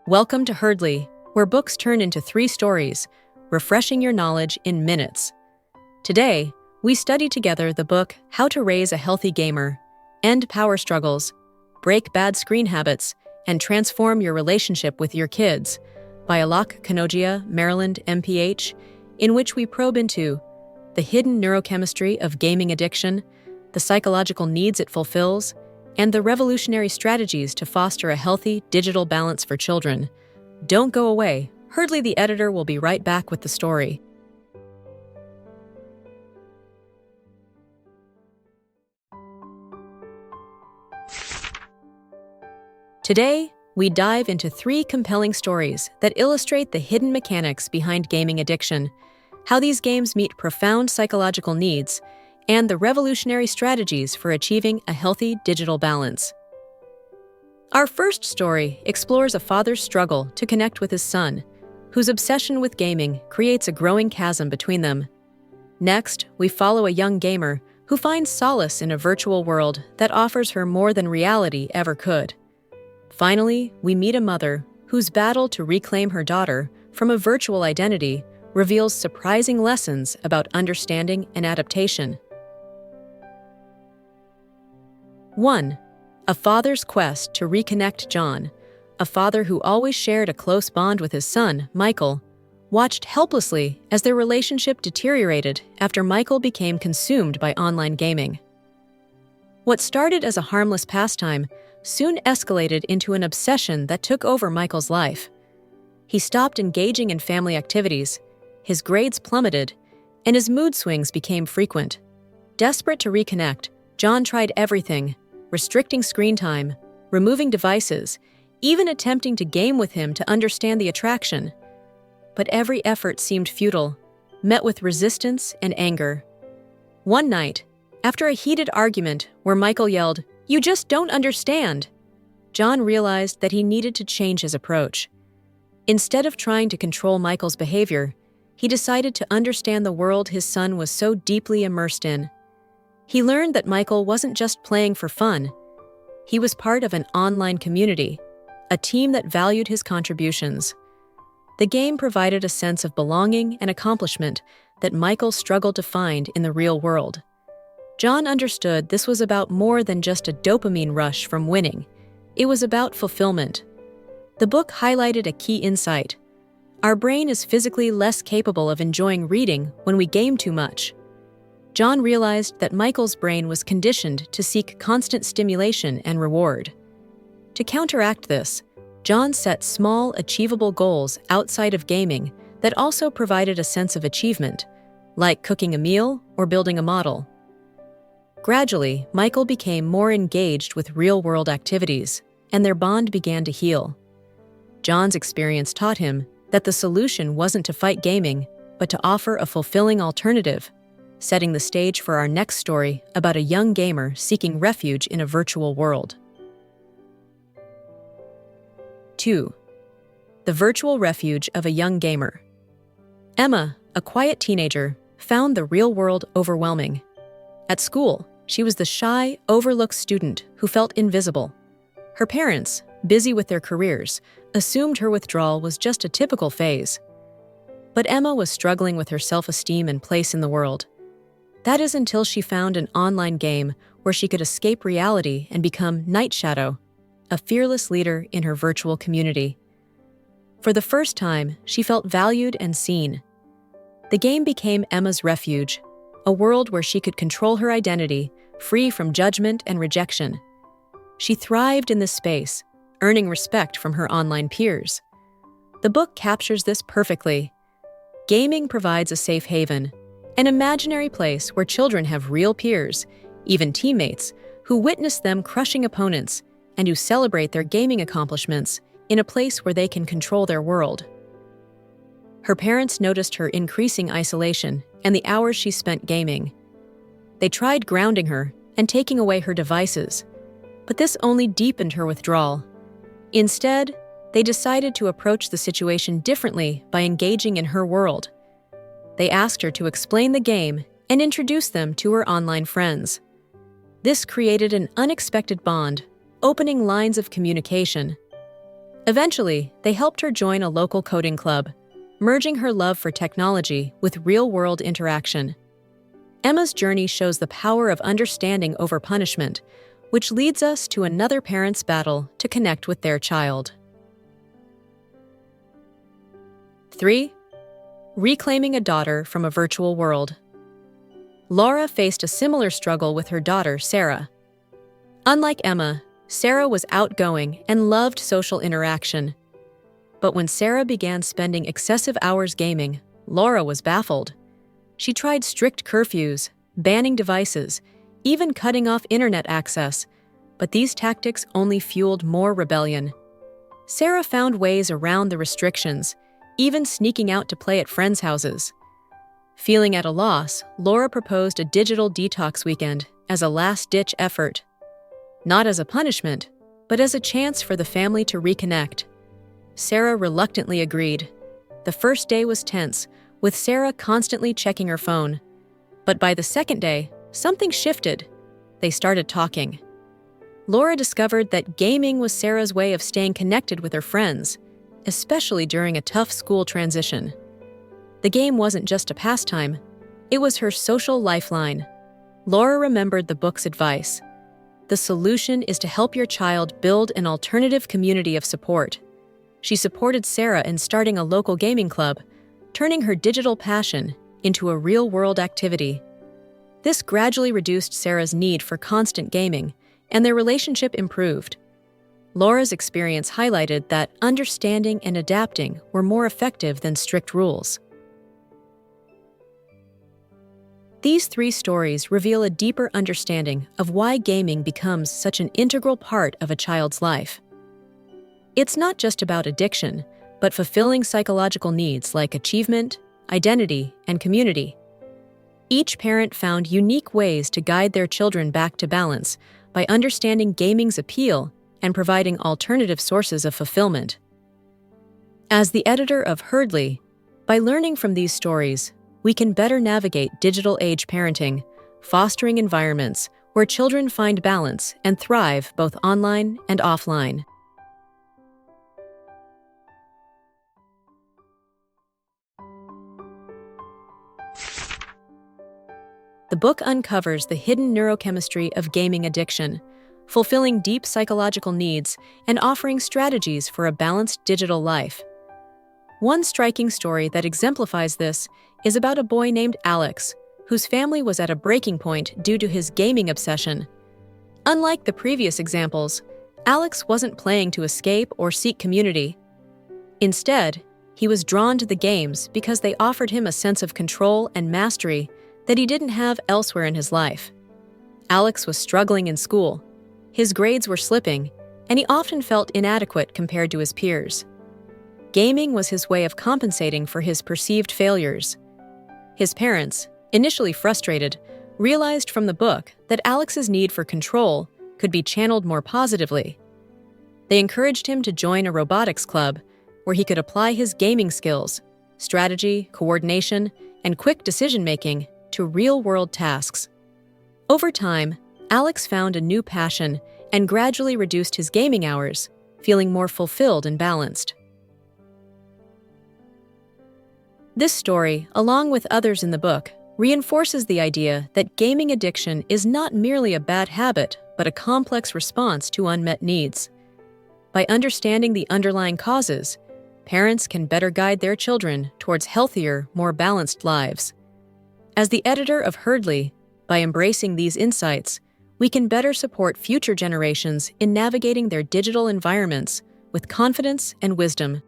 Welcome to Herdley, where books turn into 3 stories, refreshing your knowledge in minutes. Today, we study together the book How to Raise a Healthy Gamer, End Power Struggles, Break Bad Screen Habits, and Transform Your Relationship with Your Kids by Alok, Kanojia, Maryland, MPH, in which we probe into the hidden neurochemistry of gaming addiction, the psychological needs it fulfills, and the revolutionary strategies to foster a healthy digital balance for children. Don't go away. Herdley the editor will be right back with the story. Today, we dive into 3 compelling stories that illustrate the hidden mechanics behind gaming addiction, how these games meet profound psychological needs, and the revolutionary strategies for achieving a healthy digital balance. Our first story explores a father's struggle to connect with his son, whose obsession with gaming creates a growing chasm between them. Next, we follow a young gamer who finds solace in a virtual world that offers her more than reality ever could. Finally, we meet a mother whose battle to reclaim her daughter from a virtual identity reveals surprising lessons about understanding and adaptation. 1. A father's quest to reconnect. John, a father who always shared a close bond with his son, Michael, watched helplessly as their relationship deteriorated after Michael became consumed by online gaming. What started as a harmless pastime soon escalated into an obsession that took over Michael's life. He stopped engaging in family activities, his grades plummeted, and his mood swings became frequent. Desperate to reconnect, John tried everything: restricting screen time, removing devices, even attempting to game with him to understand the attraction. But every effort seemed futile, met with resistance and anger. One night, after a heated argument where Michael yelled, "You just don't understand," John realized that he needed to change his approach. Instead of trying to control Michael's behavior, he decided to understand the world his son was so deeply immersed in. He learned that Michael wasn't just playing for fun. He was part of an online community, a team that valued his contributions. The game provided a sense of belonging and accomplishment that Michael struggled to find in the real world. John understood this was about more than just a dopamine rush from winning. It was about fulfillment. The book highlighted a key insight. Our brain is physically less capable of enjoying reading when we game too much. John realized that Michael's brain was conditioned to seek constant stimulation and reward. To counteract this, John set small, achievable goals outside of gaming that also provided a sense of achievement, like cooking a meal or building a model. Gradually, Michael became more engaged with real-world activities, and their bond began to heal. John's experience taught him that the solution wasn't to fight gaming, but to offer a fulfilling alternative, setting the stage for our next story about a young gamer seeking refuge in a virtual world. 2. The virtual refuge of a young gamer. Emma, a quiet teenager, found the real world overwhelming. At school, she was the shy, overlooked student who felt invisible. Her parents, busy with their careers, assumed her withdrawal was just a typical phase. But Emma was struggling with her self-esteem and place in the world. That is until she found an online game where she could escape reality and become Night Shadow, a fearless leader in her virtual community. For the first time, she felt valued and seen. The game became Emma's refuge, a world where she could control her identity, free from judgment and rejection. She thrived in this space, earning respect from her online peers. The book captures this perfectly. Gaming provides a safe haven, an imaginary place where children have real peers, even teammates, who witness them crushing opponents and who celebrate their gaming accomplishments in a place where they can control their world. Her parents noticed her increasing isolation and the hours she spent gaming. They tried grounding her and taking away her devices, but this only deepened her withdrawal. Instead, they decided to approach the situation differently by engaging in her world. They asked her to explain the game and introduce them to her online friends. This created an unexpected bond, opening lines of communication. Eventually, they helped her join a local coding club, merging her love for technology with real-world interaction. Emma's journey shows the power of understanding over punishment, which leads us to another parent's battle to connect with their child. 3. Reclaiming a daughter from a virtual world. Laura faced a similar struggle with her daughter, Sarah. Unlike Emma, Sarah was outgoing and loved social interaction. But when Sarah began spending excessive hours gaming, Laura was baffled. She tried strict curfews, banning devices, even cutting off internet access, but these tactics only fueled more rebellion. Sarah found ways around the restrictions, even sneaking out to play at friends' houses. Feeling at a loss, Laura proposed a digital detox weekend as a last-ditch effort. Not as a punishment, but as a chance for the family to reconnect. Sarah reluctantly agreed. The first day was tense, with Sarah constantly checking her phone. But by the second day, something shifted. They started talking. Laura discovered that gaming was Sarah's way of staying connected with her friends, especially during a tough school transition. The game wasn't just a pastime, it was her social lifeline. Laura remembered the book's advice. The solution is to help your child build an alternative community of support. She supported Sarah in starting a local gaming club, turning her digital passion into a real-world activity. This gradually reduced Sarah's need for constant gaming, and their relationship improved. Laura's experience highlighted that understanding and adapting were more effective than strict rules. These 3 stories reveal a deeper understanding of why gaming becomes such an integral part of a child's life. It's not just about addiction, but fulfilling psychological needs like achievement, identity, and community. Each parent found unique ways to guide their children back to balance by understanding gaming's appeal and providing alternative sources of fulfillment. As the editor of Herdly, by learning from these stories, we can better navigate digital age parenting, fostering environments where children find balance and thrive both online and offline. The book uncovers the hidden neurochemistry of gaming addiction, fulfilling deep psychological needs and offering strategies for a balanced digital life. One striking story that exemplifies this is about a boy named Alex, whose family was at a breaking point due to his gaming obsession. Unlike the previous examples, Alex wasn't playing to escape or seek community. Instead, he was drawn to the games because they offered him a sense of control and mastery that he didn't have elsewhere in his life. Alex was struggling in school. His grades were slipping, and he often felt inadequate compared to his peers. Gaming was his way of compensating for his perceived failures. His parents, initially frustrated, realized from the book that Alex's need for control could be channeled more positively. They encouraged him to join a robotics club where he could apply his gaming skills, strategy, coordination, and quick decision-making to real-world tasks. Over time, Alex found a new passion and gradually reduced his gaming hours, feeling more fulfilled and balanced. This story, along with others in the book, reinforces the idea that gaming addiction is not merely a bad habit, but a complex response to unmet needs. By understanding the underlying causes, parents can better guide their children towards healthier, more balanced lives. As the editor of Herdly, by embracing these insights, we can better support future generations in navigating their digital environments with confidence and wisdom.